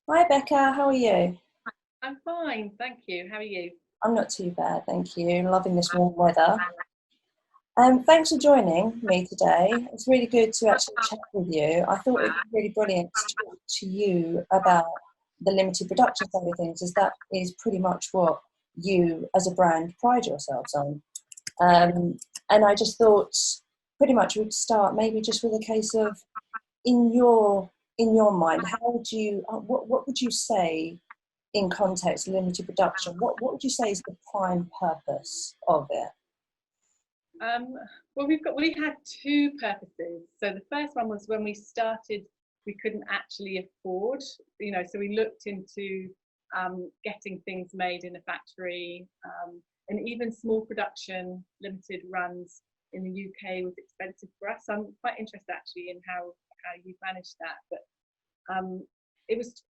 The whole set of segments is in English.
Hi Becca, how are you? I'm fine, thank you. How are you? I'm not too bad, thank you. Loving this warm weather. Thanks for joining me today. It's really good to actually chat with you. I thought it'd be really brilliant to talk to you about the limited production side of things, as that is pretty much what you as a brand pride yourselves on. Um, and I just thought pretty much we'd start maybe just with a case of in your in your mind, how would you what would you say in context, limited production, what would you say is the prime purpose of it? Um, we had two purposes. So the first one was when we started, we couldn't actually afford, so we looked into getting things made in a factory, and even small production, limited runs in the UK was expensive for us. So I'm quite interested actually in how you managed that, but it was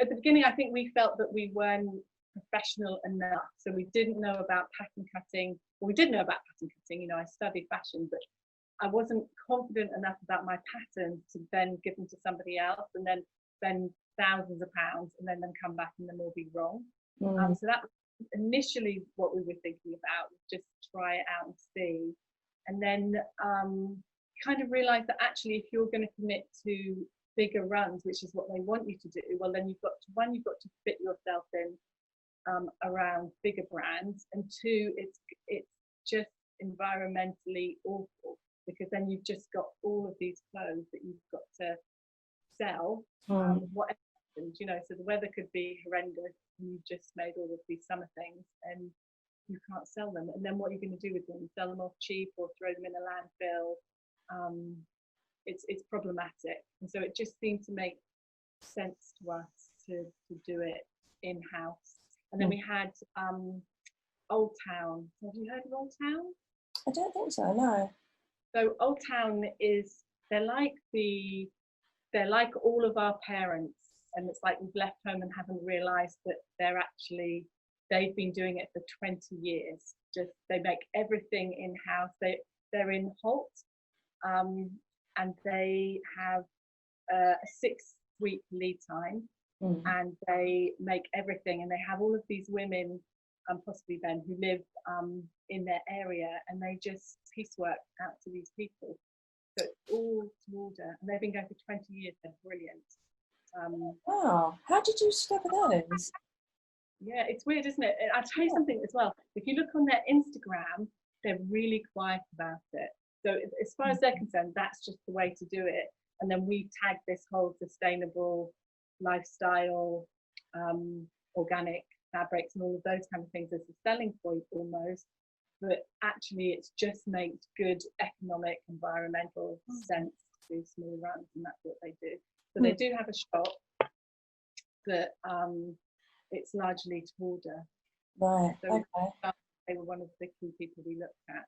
at the beginning. I think we felt that we weren't professional enough, so we didn't know about pattern cutting. Well, we did know about pattern cutting. I studied fashion, but I wasn't confident enough about my pattern to then give them to somebody else and then spend thousands of pounds and then them come back and then they'll be wrong. Mm. So that was initially what we were thinking about, was just try it out and see. And then kind of realize that actually if you're going to commit to bigger runs, which is what they want you to do, well then you've got to fit yourself in around bigger brands, and two, it's just environmentally awful, because then you've just got all of these clothes that you've got to sell, Mm. whatever happens, so the weather could be horrendous and you've just made all of these summer things and you can't sell them, and then what are you going to do with them? Sell them off cheap or throw them in a landfill? um, it's problematic, and so it just seemed to make sense to us to do it in house. And then Mm. we had Old Town. Have you heard of Old Town? I don't think so, no. So Old Town is they're like the they're like all of our parents, and it's like we've left home and haven't realised that they've been doing it for 20 years. Just they make everything in house. They're in Holt, um, and they have a 6-week lead time, Mm. and they make everything, and they have all of these women, possibly men, who live in their area, and they just piecework out to these people. So it's all to order, and they've been going for 20 years. They're brilliant. um, Wow, how did you discover those? yeah, it's weird, isn't it? I'll tell you something as well. If you look on their Instagram, they're really quiet about it. So as far as they're concerned, that's just the way to do it. And then we tag this whole sustainable lifestyle, um, organic fabrics and all of those kind of things as a selling point almost. But actually, it just makes good economic, environmental sense to do small runs, and that's what they do. So they Mm. do have a shop, but it's largely to order. Right, So okay. they were one of the key people we looked at.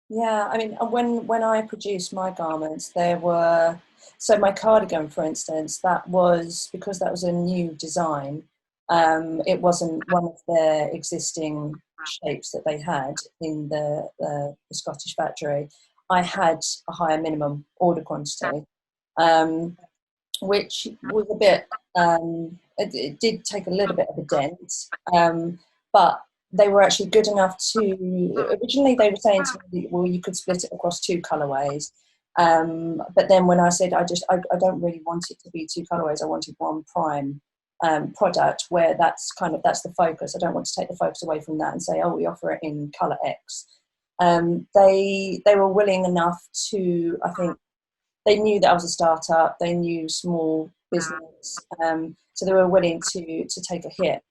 Yeah, I mean, when I produced my garments, there were, so my cardigan, for instance, that was because that was a new design. It wasn't one of their existing shapes that they had in the Scottish factory. I had a higher minimum order quantity, um, which was a bit, it did take a little bit of a dent, but they were actually good enough to, originally they were saying to me, well, you could split it across two colorways. But then when I said, I don't really want it to be two colorways, I wanted one prime product where that's the focus. I don't want to take the focus away from that and say, oh, we offer it in color X. They were willing enough to, I think, they knew that I was a startup. They knew small business, so they were willing to take a hit.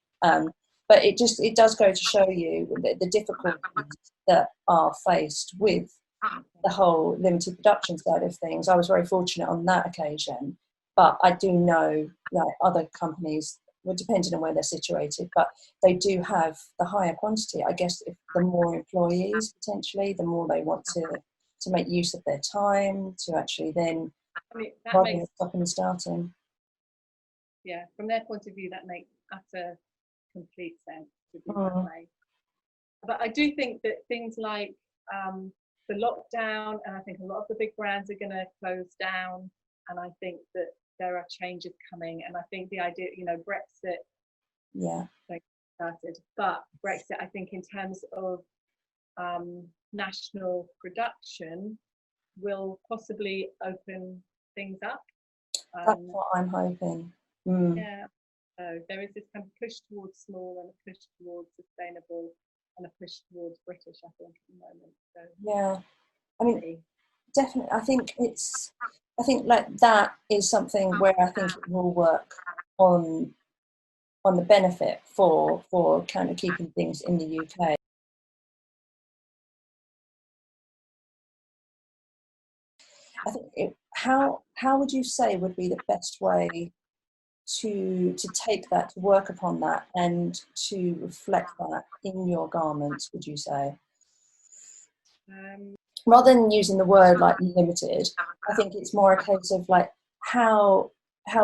But it does go to show you the difficulties that are faced with the whole limited production side of things. I was very fortunate on that occasion, but I do know that other companies, well, depending on where they're situated, but they do have the higher quantity. I guess if the more employees potentially, the more they want to make use of their time to actually then, I mean, that rather than makes, stopping and starting. yeah, from their point of view, that makes utter complete sense to do that Mm. way. But I do think that things like the lockdown, and I think a lot of the big brands are going to close down, and I think that there are changes coming, and I think the idea, you know, Brexit, Yeah. started, but Brexit, I think, in terms of national production, will possibly open things up. That's what I'm hoping. Mm. Yeah. So there is this kind of push towards small and a push towards sustainable and a push towards British, I think, at the moment. So Yeah. I mean, definitely. I think like that is something where I think it will work on the benefit for kind of keeping things in the UK. I think how would you say would be the best way to take that, to work upon that, and to reflect that in your garments? Would you say, rather than using the word like limited, I think it's more a case of like how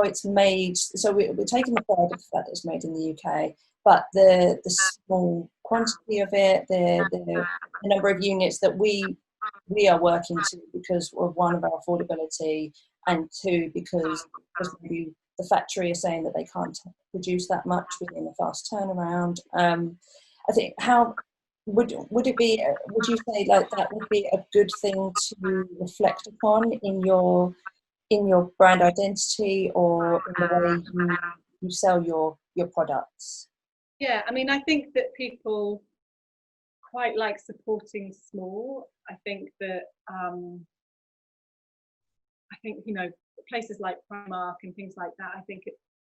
it's made. So we're taking the pride of the fact that it's made in the UK, but the small quantity of it, the number of units that we are working to, because of one, of our affordability, and two, because maybe the factory is saying that they can't produce that much within a fast turnaround. I think how would it be? Would you say like that would be a good thing to reflect upon in your brand identity, or in the way you sell your products? yeah, I mean, I think that people quite like supporting small. I think that you know, places like Primark and things like that, I think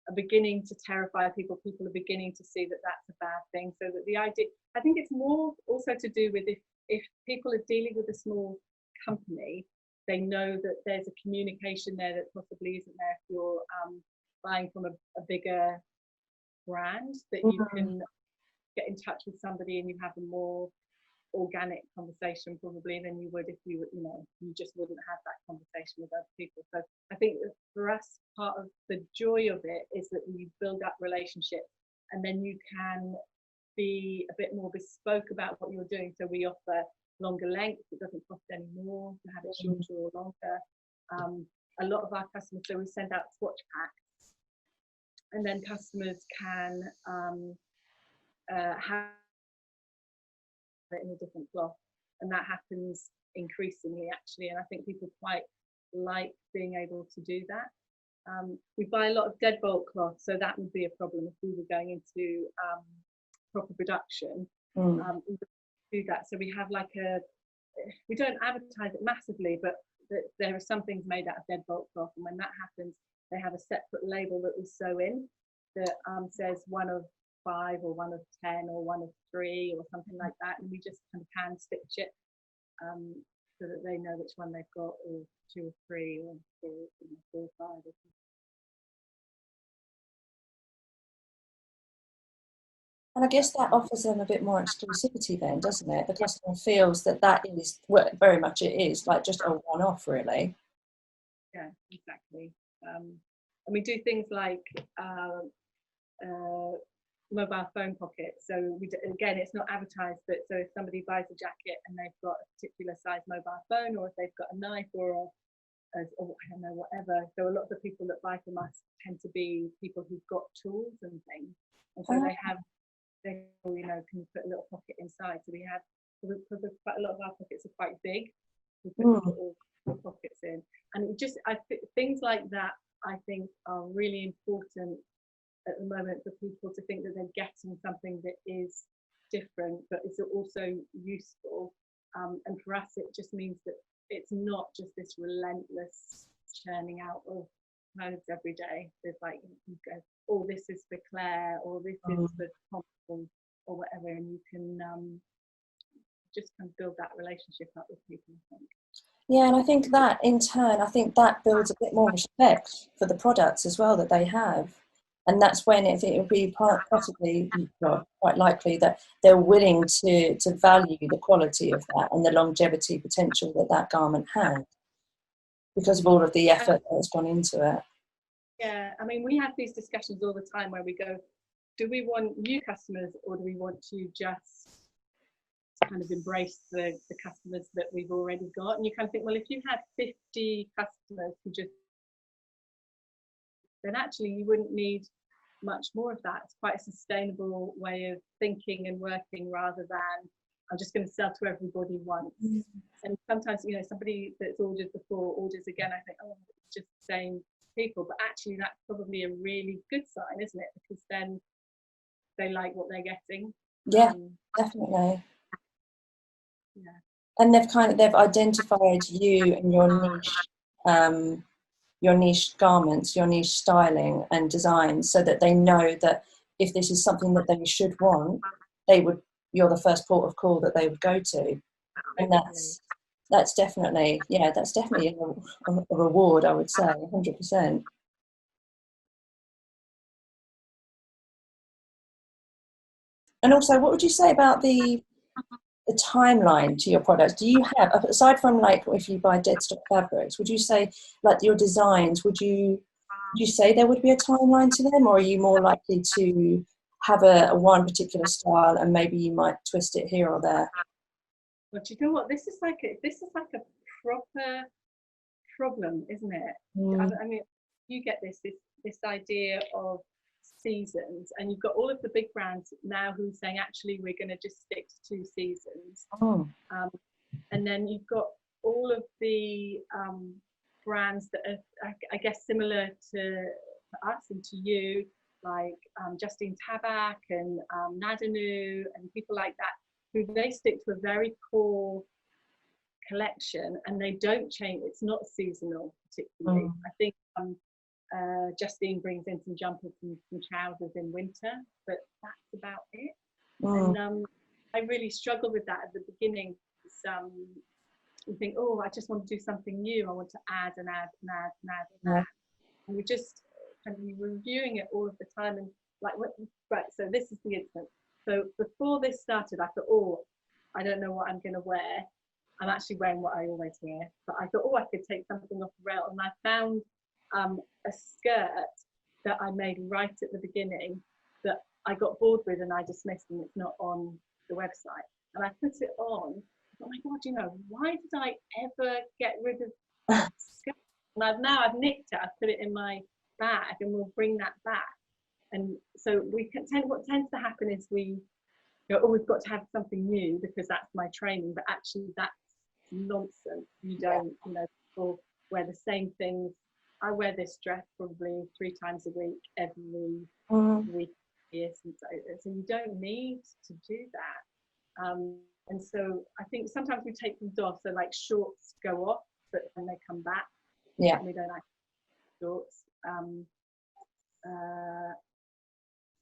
are beginning to terrify people. People are beginning to see that that's a bad thing. So that the idea, I think it's more also to do with if people are dealing with a small company, they know that there's a communication there that possibly isn't there if you're buying from a bigger brand, that you can get in touch with somebody and you have a more organic conversation probably than you would if you just wouldn't have that conversation with other people. So I think for us, part of the joy of it is that you build up relationships, and then you can be a bit more bespoke about what you're doing. So we offer longer lengths. It doesn't cost any more to have it shorter or longer. A lot of our customers, so we send out swatch packs, and then customers can have it in a different cloth, and that happens increasingly actually, and I think people quite like being able to do that. We buy a lot of deadbolt cloth, so that would be a problem if we were going into proper production. We would do that. So we have we don't advertise it massively, but there are some things made out of deadbolt cloth, and when that happens, they have a separate label that we sew in that says 1 of 5 or 1 of 10 or 1 of 3 or something like that, and we just kind of hand stitch it so that they know which one they've got, or 2 or 3 or 4 or 5 or something. And I guess that offers them a bit more exclusivity then, doesn't it? The customer feels that is, well, very much it is, like just a one-off, really. Yeah, exactly. And we do things like mobile phone pockets. So again, it's not advertised, but so if somebody buys a jacket and they've got a particular size mobile phone, or if they've got a knife or I don't know, whatever. So a lot of the people that buy from us tend to be people who've got tools and things, and so they can put a little pocket inside. So we have, quite a lot of our pockets are quite big. We put little pockets in, and things like that I think are really important at the moment for people to think that they're getting something that is different, but it's also useful. And for us, it just means that it's not just this relentless churning out of clothes every day. There's like, you go, oh, this is for Claire, or this is for Thompson, or whatever, and you can just kind of build that relationship up with people, I think. Yeah, and I think that in turn, I think that builds a bit more respect for the products as well that they have. And that's when it will be possibly, well, quite likely that they're willing to value the quality of that and the longevity potential that garment has, because of all of the effort that's gone into it. Yeah, I mean, we have these discussions all the time where we go, do we want new customers, or do we want to just kind of embrace the customers that we've already got? And you kind of think, well, if you had 50 customers who just then actually you wouldn't need much more of that. It's quite a sustainable way of thinking and working, rather than I'm just going to sell to everybody once. And sometimes, you know, somebody that's ordered before orders again, I think, oh, it's just the same people. But actually that's probably a really good sign, isn't it? Because then they like what they're getting. Yeah, definitely. Yeah. And they've identified you and your niche garments, your niche styling and design, so that they know that if this is something that they should want, you're the first port of call that they would go to. And that's definitely a reward, I would say, 100%. And also, what would you say about the timeline to your products? Do you have, aside from like if you buy dead stock fabrics, would you say like your designs, would you say there would be a timeline to them, or are you more likely to have a one particular style and maybe you might twist it here or there? Well, do you know what? This is like a proper problem, isn't it? I mean, you get this idea of seasons, and you've got all of the big brands now who are saying actually we're going to just stick to 2 seasons. And then you've got all of the brands that are, I guess, similar to us and to you, like Justine Tabak and Nadanu and people like that, who they stick to a very core collection and they don't change. It's not seasonal particularly. I think Justine brings in some jumpers and some trousers in winter, but that's about it. And I really struggled with that at the beginning. You think, oh, I just want to do something new. I want to add and add and add and add and add. And we're just kind of reviewing it all of the time. And like, right, so this is the instance. So before this started, I thought, oh, I don't know what I'm going to wear. I'm actually wearing what I always wear. But I thought, oh, I could take something off the rail. And I found a skirt that I made right at the beginning that I got bored with and I dismissed, and it's not on the website. And I put it on. Oh my God, you know, why did I ever get rid of that skirt? And I've nicked it, I've put it in my bag, and we'll bring that back. And so what tends to happen is we go, oh, we've got to have something new because that's my training, but actually that's nonsense. You don't, you know, people wear the same things. I wear this dress probably 3 times a week, every week. So you don't need to do that. And so I think sometimes we take things off. So like shorts go off, but then they come back. Yeah. And we don't like shorts.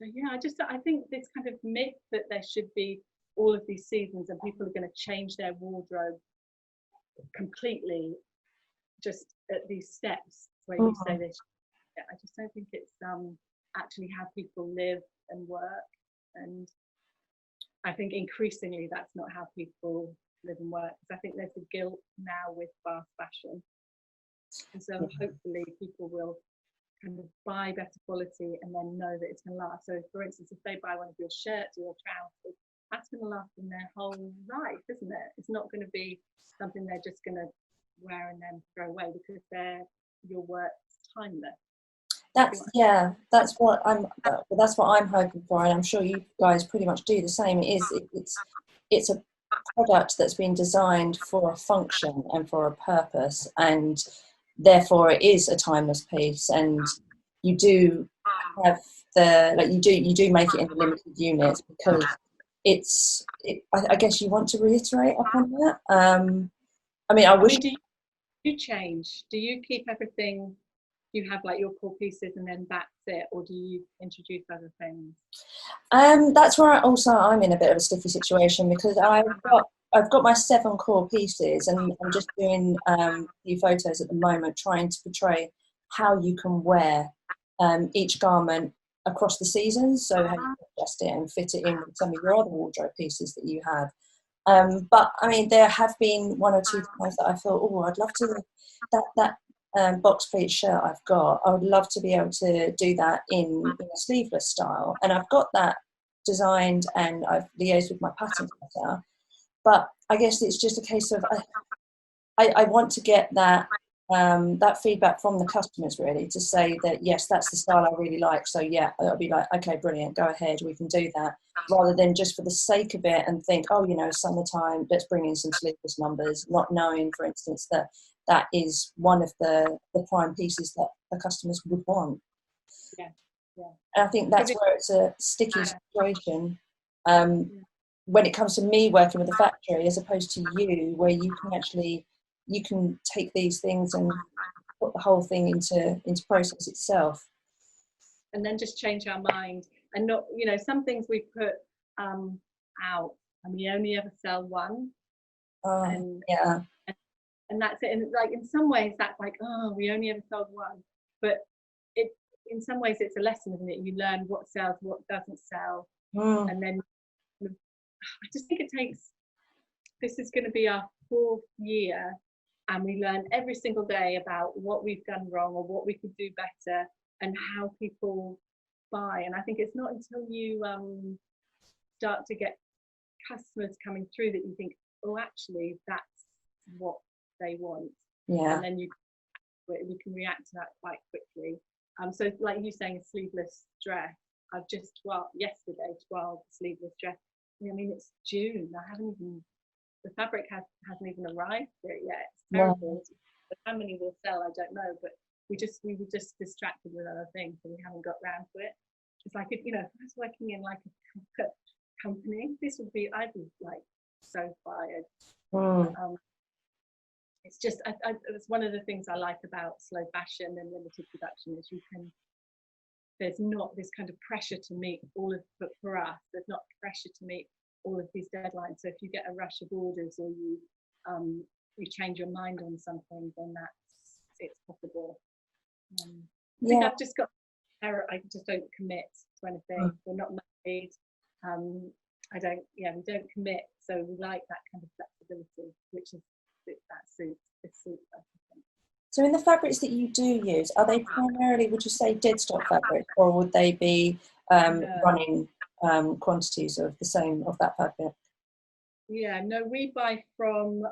So yeah, I think this kind of myth that there should be all of these seasons and people are going to change their wardrobe completely just at these steps where you say this. I just don't think it's actually how people live and work. And I think increasingly that's not how people live and work, because I think there's a guilt now with fast fashion. And so hopefully people will kind of buy better quality and then know that it's going to last. So for instance, if they buy one of your shirts or your trousers, that's going to last them their whole life, isn't it? It's not going to be something they're just going to wear and then throw away, because your work's timeless. That's what I'm hoping for, and I'm sure you guys pretty much do the same. It's a product that's been designed for a function and for a purpose, and therefore it is a timeless piece. And you do have you do make it in limited units because I guess you want to reiterate upon that. I mean, do you change? Do you keep everything? Do you have like your core pieces and then that's it, or do you introduce other things? That's where I'm in a bit of a sticky situation, because I've got my 7 core pieces, and I'm just doing a few photos at the moment, trying to portray how you can wear each garment across the seasons. So how you adjust it and fit it in with some of your other wardrobe pieces that you have. But I mean, there have been 1 or 2 times that I thought, oh, I'd love to that box pleat shirt I've got, I would love to be able to do that in a sleeveless style, and I've got that designed and I've liaised with my pattern setter. But I guess it's just a case of I want to get that that feedback from the customers, really, to say that yes, that's the style I really like, so yeah, it'll be like, okay, brilliant, go ahead, we can do that, rather than just for the sake of it and think, oh, you know, summertime, let's bring in some sleeveless numbers, not knowing, for instance, that that is one of the prime pieces that the customers would want. Yeah, yeah. And I think that's where it's a sticky situation. When it comes to me working with a factory as opposed to you, where you can actually, you can take these things and put the whole thing into process itself. And then just change our mind, and not, you know, some things we put out and we only ever sell one. And yeah. And that's it. And like in some ways that's like, oh, we only ever sold one. But it, in some ways it's a lesson, isn't it? You learn what sells, what doesn't sell. And then I just think it takes, this is going to be our 4th year, and we learn every single day about what we've done wrong or what we could do better and how people buy. And I think it's not until you start to get customers coming through that you think, oh, actually that's what they want. And then we can react to that quite quickly. So like you saying, a sleeveless dress, I've just yesterday 12 sleeveless dress. I mean, it's June. I haven't even, the fabric hasn't even arrived for it yet. It's terrible. But how many will sell, I don't know. But we were just distracted with other things, and we haven't got round to it. It's like, if, you know, if I was working in like a company, this would be, I'd be like so fired. It's just, it's one of the things I like about slow fashion and limited production is there's not this kind of pressure to meet all of, but for us, there's not pressure to meet all of these deadlines. So if you get a rush of orders, or you change your mind on something, then it's possible. I think I've just got error. I just don't commit to anything. We're not married. We don't commit. So we like that kind of flexibility, which is, that suits us, I think. So in the fabrics that you do use, are they primarily, would you say, dead stock fabrics, or would they be running quantities of that fabric? Yeah, no, we buy from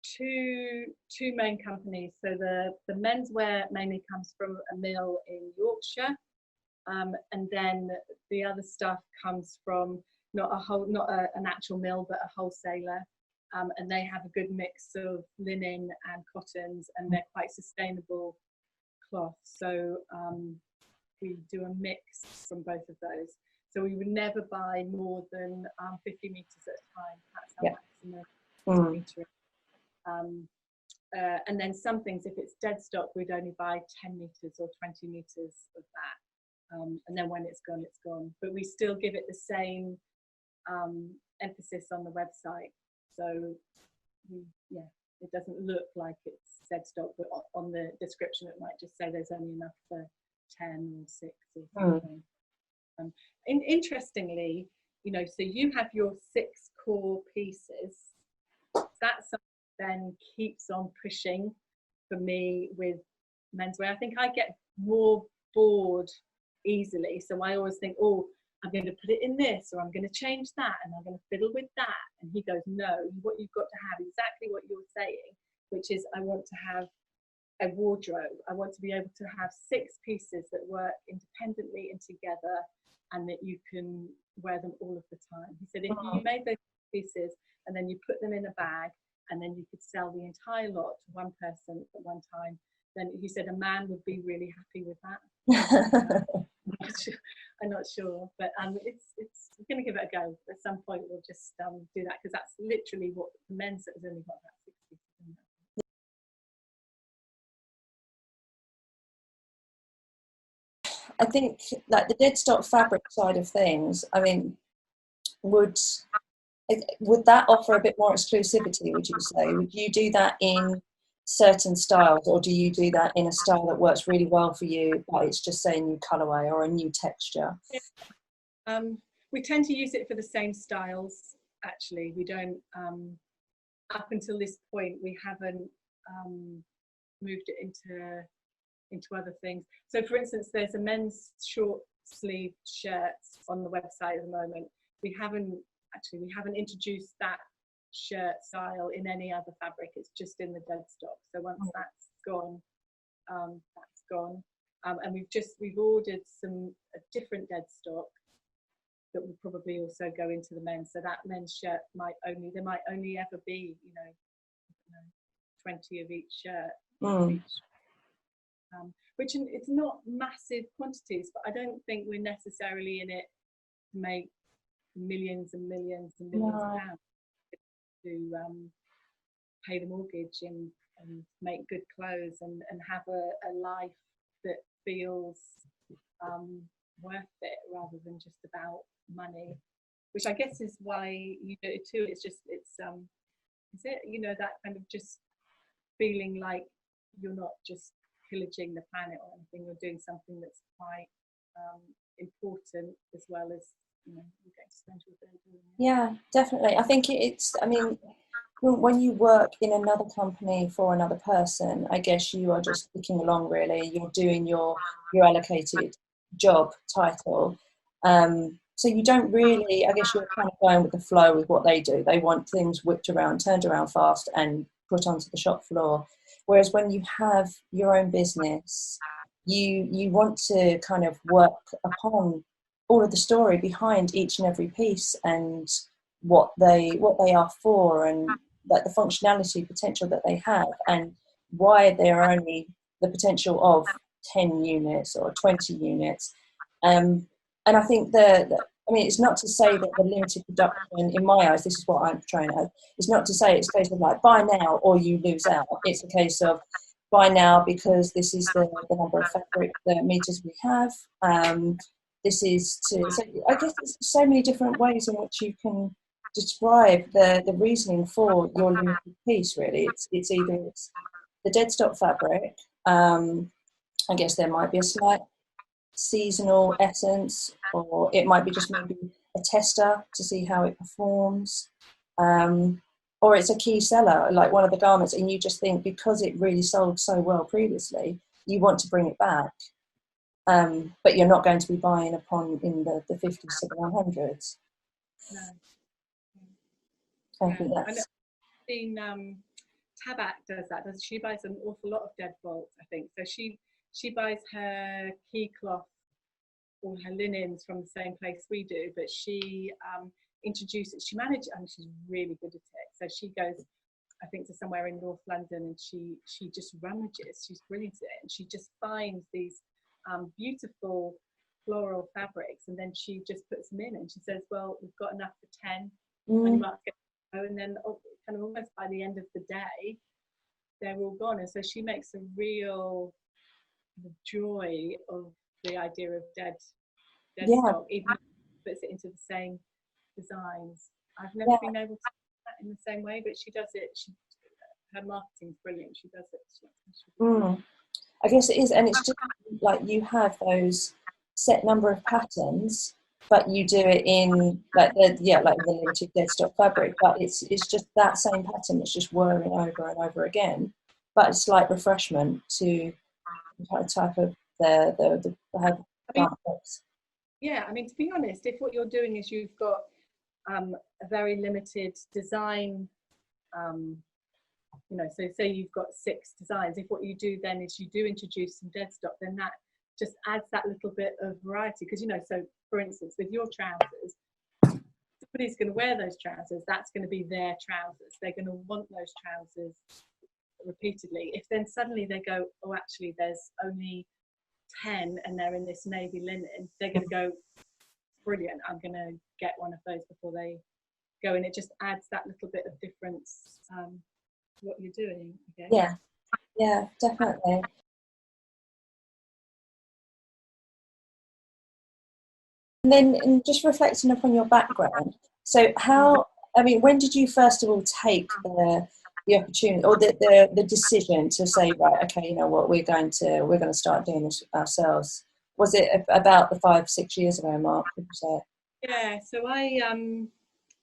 two main companies. So the menswear mainly comes from a mill in Yorkshire, and then the other stuff comes from not an actual mill, but a wholesaler. And they have a good mix of linen and cottons, and they're quite sustainable cloth. So we do a mix from both of those. So we would never buy more than 50 meters at a time. That's our maximum metering. And then some things, if it's dead stock, we'd only buy 10 meters or 20 meters of that. And then when it's gone, it's gone. But we still give it the same emphasis on the website. So it doesn't look like it's dead stock, but on the description it might just say there's only enough for 10 or 6 or something. Interestingly, you know, so you have your 6 core pieces. That's something that then keeps on pushing for me with menswear. I think I get more bored easily, so I always think, oh, I'm going to put it in this, or I'm going to change that, and I'm going to fiddle with that. And he goes, no, what you've got to have exactly what you're saying, which is, I want to have a wardrobe. I want to be able to have 6 pieces that work independently and together, and that you can wear them all of the time. He said, if you made those pieces and then you put them in a bag, and then you could sell the entire lot to one person at one time, then he said a man would be really happy with that. I'm not sure, but it's we're going to give it a go. At some point we'll just do that, because that's literally what the men's has only got about 6 pieces in there. I think like the dead stock fabric side of things, I mean, would that offer a bit more exclusivity, would you say? Would you do that in certain styles, or do you do that in a style that works really well for you, but it's just say a new colorway or a new texture? We tend to use it for the same styles, actually. We don't, up until this point, we haven't moved it into other things. So for instance, there's a men's short sleeve shirt on the website at the moment. We haven't introduced that shirt style in any other fabric. It's just in the dead stock. So once that's gone, that's gone. And we've ordered a different dead stock that will probably also go into the men's. So that men's shirt might only ever be, 20 of each shirt. Which it's not massive quantities, but I don't think we're necessarily in it to make millions and millions and millions of pounds to pay the mortgage and make good clothes and have a life that feels worth it, rather than just about money, which I guess is why you do it too. It's is it that kind of just feeling like you're not just pillaging the planet or anything, you're doing something that's quite important, as well as you're going to spend your day doing it. Yeah, definitely. I think when you work in another company for another person, I guess you are just ticking along, really. You're doing your allocated job title. So you don't really, I guess you're kind of going with the flow with what they do. They want things whipped around, turned around fast and put onto the shop floor. Whereas when you have your own business, you want to kind of work upon all of the story behind each and every piece, and what they are for, and like the functionality potential that they have, and why they're only the potential of 10 units or 20 units. And I think it's not to say that the limited production, in my eyes, this is what I'm trying to, it's not to say it's a case of like buy now or you lose out. It's a case of buy now because this is the number of fabric, the meters we have. This is so I guess there's so many different ways in which you can describe the reasoning for your limited piece, really. It's either the dead stock fabric. I guess there might be a slight seasonal essence, or it might be just maybe a tester to see how it performs, or it's a key seller, like one of the garments, and you just think because it really sold so well previously, you want to bring it back. But you're not going to be buying upon in the 50s to the 100s. No. I think that's... I've seen Tabak does that. She buys an awful lot of deadbolt, I think. So she buys her key cloth or her linens from the same place we do, but she introduces, she manages, and she's really good at it. So she goes, I think, to somewhere in North London, and she just rummages. She's brilliant at it, and she just finds these beautiful floral fabrics, and then she just puts them in, and she says, well, we've got enough for 10, and you might get, and then kind of almost by the end of the day they're all gone. And so she makes a real joy of the idea of dead stock, even if she puts it into the same designs. I've never been able to do that in the same way, but she does it. Her marketing's brilliant. She does it. I guess it is, and it's just like you have those set number of patterns, but you do it in like the limited dead stock fabric, but it's just that same pattern that's just whirring over and over again, but a slight refreshment to the type of the fabrics. Yeah, I mean, to be honest, if what you're doing is you've got a very limited design, so say you've got 6 designs, if what you do then is you do introduce some dead stock, then that just adds that little bit of variety. Because so for instance, with your trousers, somebody's going to wear those trousers, that's going to be their trousers, they're going to want those trousers repeatedly. If then suddenly they go, oh, actually there's only 10 and they're in this navy linen, they're going to go, brilliant, I'm going to get one of those before they go. And it just adds that little bit of difference to what you're doing. Okay? Yeah, definitely. And then just reflecting upon your background, so when did you first of all take the opportunity or the decision to say, right, okay, you know what, we're going to start doing this ourselves? Was it about the 5-6 years ago, Mark, would you say? Yeah, so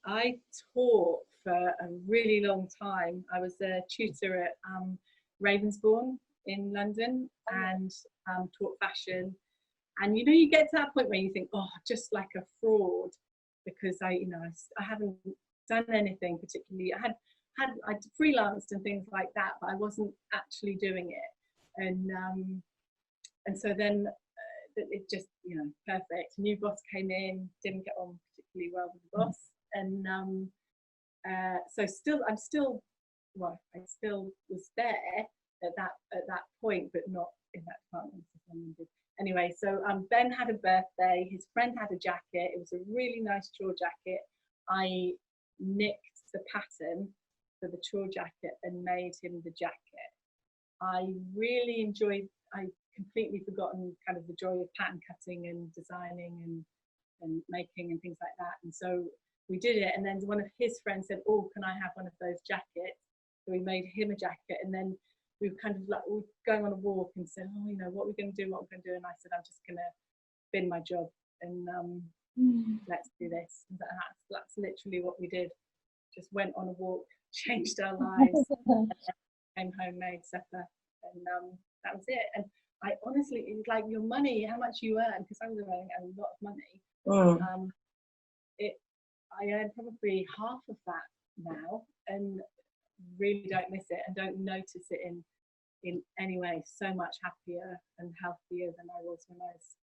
I taught for a really long time. I was a tutor at Ravensbourne in London, and taught fashion. And you get to that point where you think, oh, just like a fraud, because I haven't done anything particularly. I freelanced and things like that, but I wasn't actually doing it. And so then it just, you know, perfect. New boss came in, didn't get on particularly well with the boss, and so I still was there at that point, but not in that department. Anyway, so Ben had a birthday. His friend had a jacket. It was a really nice chore jacket. I nicked the pattern for the chore jacket and made him the jacket. I really enjoyed. I completely forgotten kind of the joy of pattern cutting and designing and making and things like that. And so we did it. And then one of his friends said, "Oh, can I have one of those jackets?" So we made him a jacket. And then we were kind of like, we were going on a walk and said, "Oh, you know, what we're going to do, what we're going to do." And I said, "I'm just going to bin my job and let's do this." And that's literally what we did. Just went on a walk, changed our lives, came home, made supper, and that was it. And I honestly, it was like your money, how much you earn, because I was earning a lot of money. I earn probably half of that now, and really don't miss it and don't notice it in any way. So much happier and healthier than I was when I was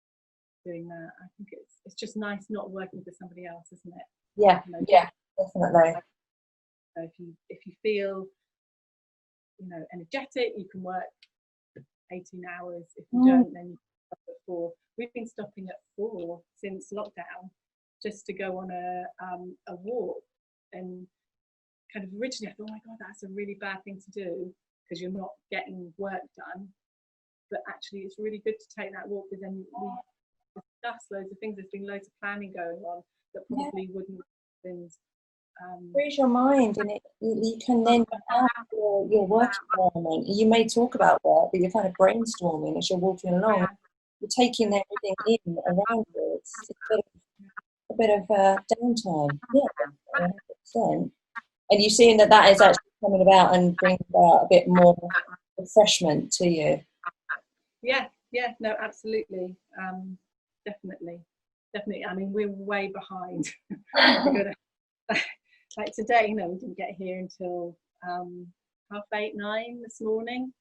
doing that. I think it's just nice not working for somebody else, isn't it? Yeah, you know, yeah, definitely. So if you feel, you know, energetic, you can work 18 hours. If you don't, then you can stop at 4. We've been stopping at 4 since lockdown, just to go on a walk. And kind of originally I thought, oh my God, that's a really bad thing to do because you're not getting work done. But actually it's really good to take that walk, because then we discuss loads of things. There's been loads of planning going on that probably wouldn't have been. Frees your mind, and you can then have your work environment. You may talk about work, but you're kind of brainstorming as you're walking along. You're taking everything in around you. It's a bit of downtime. Yeah, 100%. And you're seeing that is actually coming about and bringing about a bit more refreshment to you. Yeah, no, absolutely. Definitely. I mean, we're way behind. Like today, you know, we didn't get here until 8:30, 9 this morning.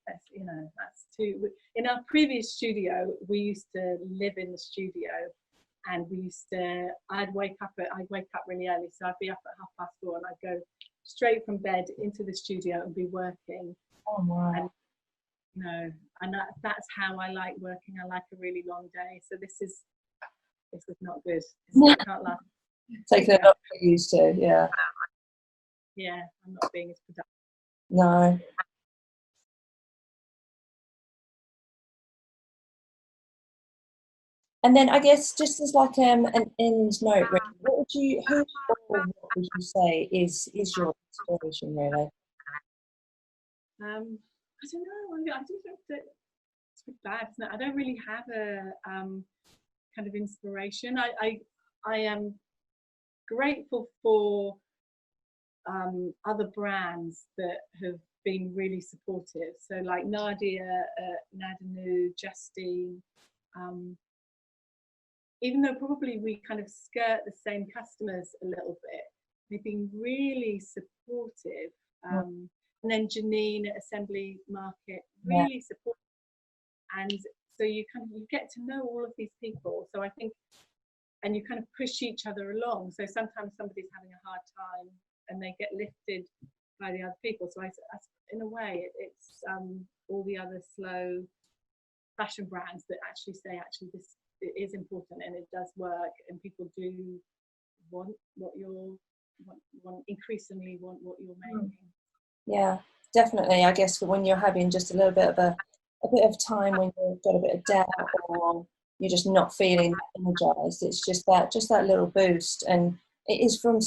That's too. In our previous studio, we used to live in the studio, and I'd wake up really early, so I'd be up at 4:30, and I'd go straight from bed into the studio and be working. Oh my! And that's how I like working. I like a really long day. So this is not good. It can't last. Taking a lot to get used to, yeah. Yeah, I'm not being as productive. No. And then I guess just as like an end note, really, who or what would you say is your inspiration, really? I don't know. I do think that it's bad, isn't it? I don't really have a kind of inspiration. I am grateful for other brands that have been really supportive. So like Nadia, Nadanu, Justine, even though probably we kind of skirt the same customers a little bit, they've been really supportive. And then Janine at Assembly Market, really supportive. And so you get to know all of these people. So I think, and you kind of push each other along. So sometimes somebody's having a hard time and they get lifted by the other people. So in a way, it's all the other slow fashion brands that actually say, this it is important and it does work, and people do increasingly want what you're making. Yeah, definitely. I guess when you're having just a little bit of a bit of time when you've got a bit of doubt or you're just not feeling energized, it's just that little boost. And it is from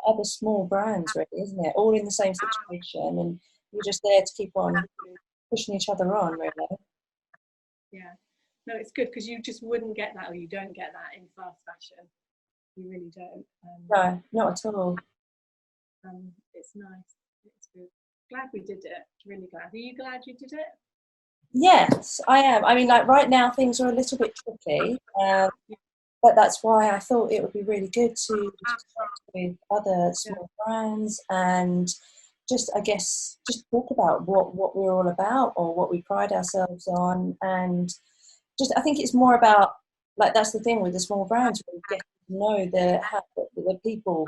other small brands, really, isn't it? All in the same situation, and you're just there to keep on pushing each other on, really. Yeah. No, it's good, because you just wouldn't get that, or you don't get that in fast fashion. You really don't. No, not at all. It's nice. It's good. Glad we did it. Really glad. Are you glad you did it? Yes, I am. I mean, like right now things are a little bit tricky. but that's why I thought it would be really good to connect with other small brands and just, I guess, just talk about what we're all about or what we pride ourselves on. And just, I think it's more about, like, that's the thing with the small brands, where you get to know the people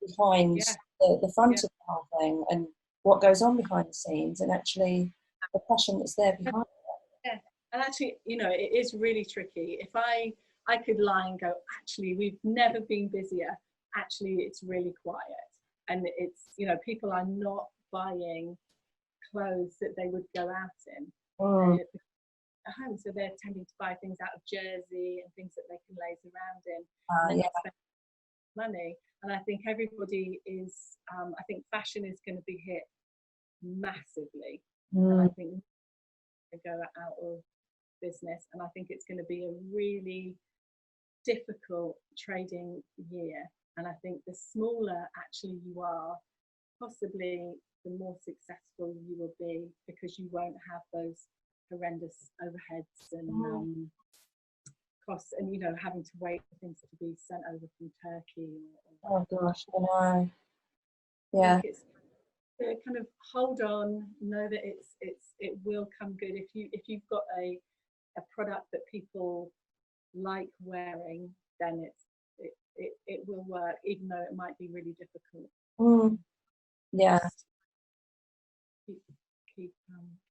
behind the front of the whole thing and what goes on behind the scenes, and actually the passion that's there behind it. Yeah, and actually, you know, it is really tricky. If I could lie and go, actually, we've never been busier. Actually, it's really quiet, and it's, you know, people are not buying clothes that they would go out in at home, so they're tending to buy things out of jersey and things that they can laze around in, and then not spend money. And I think everybody is, I think fashion is going to be hit massively, and I think go out of business, and I think it's going to be a really difficult trading year. And I think the smaller actually you are, possibly the more successful you will be, because you won't have those horrendous overheads and costs, and, you know, having to wait for things to be sent over from Turkey. Oh gosh, I know. Yeah. It's to kind of hold on, know that it will come good. If you've got a product that people like wearing, then it will work, even though it might be really difficult. Yeah. Keep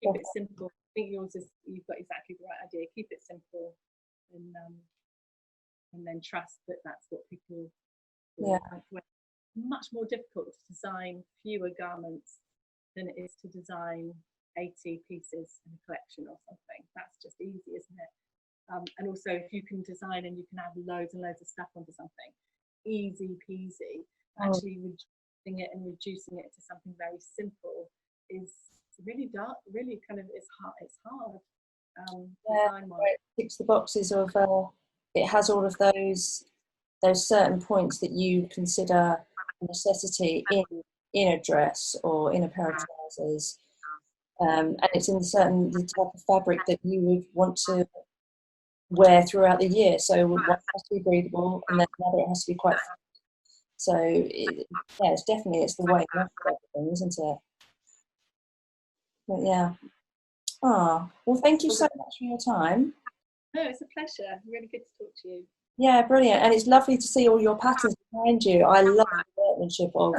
it simple. I think yours is, you've got exactly the right idea. Keep it simple, and then trust that that's what people will like. Much more difficult to design fewer garments than it is to design 80 pieces in a collection or something. That's just easy, isn't it? And also, if you can design and you can add loads and loads of stuff onto something, easy peasy. Actually reducing it and reducing it to something very simple is really dark, really kind of, it's hard. It ticks the boxes of it has all of those certain points that you consider a necessity in a dress or in a pair of trousers, and it's in the type of fabric that you would want to wear throughout the year. So one has to be breathable, and then another, it has to be quite thick. So it's definitely, it's the way of everything, isn't it? But yeah. Well, thank you so much for your time. No, it's a pleasure. Really good to talk to you. Yeah, brilliant. And it's lovely to see all your patterns behind you. I love the workmanship of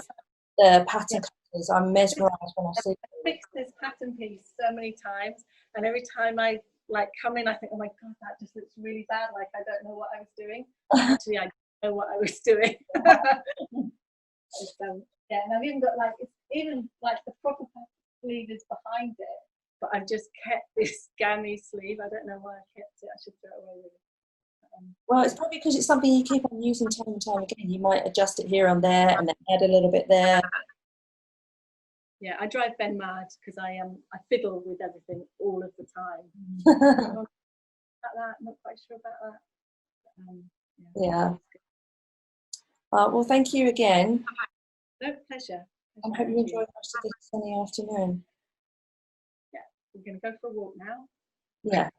the pattern cutters. I'm mesmerised when I see it. I fixed this pattern piece so many times, and every time I come in, I think, oh my God, that just looks really bad. Like, I don't know what I was doing. Actually, I know what I was doing. Yeah, and I've even got it's even the proper sleeve is behind it, but I've just kept this gammy sleeve. I don't know why I kept it. I should throw it away with it. Well, it's probably because it's something you keep on using time and time again. You might adjust it here and there, and then add a little bit there. Yeah, I drive Ben mad because I fiddle with everything all of the time. Not quite sure about that. Yeah. Well, thank you again. No, pleasure. I hope you enjoy the rest of this sunny afternoon. Yeah, we're going to go for a walk now. Yeah.